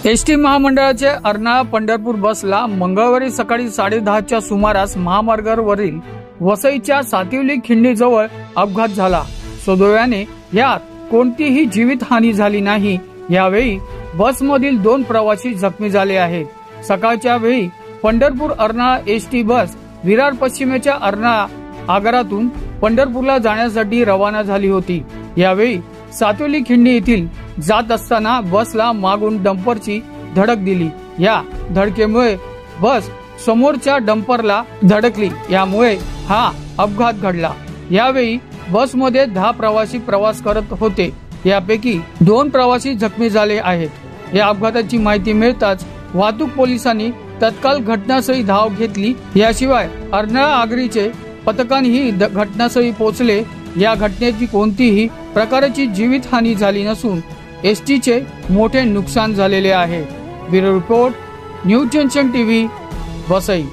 ST महामंडळाचे अर्नाळा पंढरपूर बसला मंगळवारी सकाळी 10:30च्या सुमारास महामार्गावरील वसईच्या सातिवली खिंडीजवळ अपघात झाला। सुदैवाने यात कोणतीही जीवितहानी झाली नाही। यावेळी बसमधील 2 प्रवासी जखमी झाले आहेत। सकाळच्या वेळी पंढरपूर अर्नाळा एसटी बस विरार पश्चिमेच्या अर्नाळा आगारातून पंढरपूरला जाण्यासाठी रवाना झाली होती। यावेळी सातिवली खिंडी येथील जात असताना बसला मागून डंपरची धडक दिली। या धडकेमुळे बस समोरच्या डंपरला धडकली, यामुळे हा अपघात घडला। यावेळी बसमध्ये 10 प्रवासी प्रवास करत होते, यापैकी 2 प्रवासी जखमी झाले आहेत। या अपघाताची माहिती मिळताच वाहतूक पोलिसांनी तत्काळ घटनास्थळी धाव घेतली। याशिवाय अर्नाळा आगारीचे पथकांही घटनास्थळी पोहोचले। या घटनेची कोणतीही प्रकारची जीवितहानी झाली नसून एसटीचे मोठे नुकसान झालेले आहे। Bureau report, news junction TV, Vasai.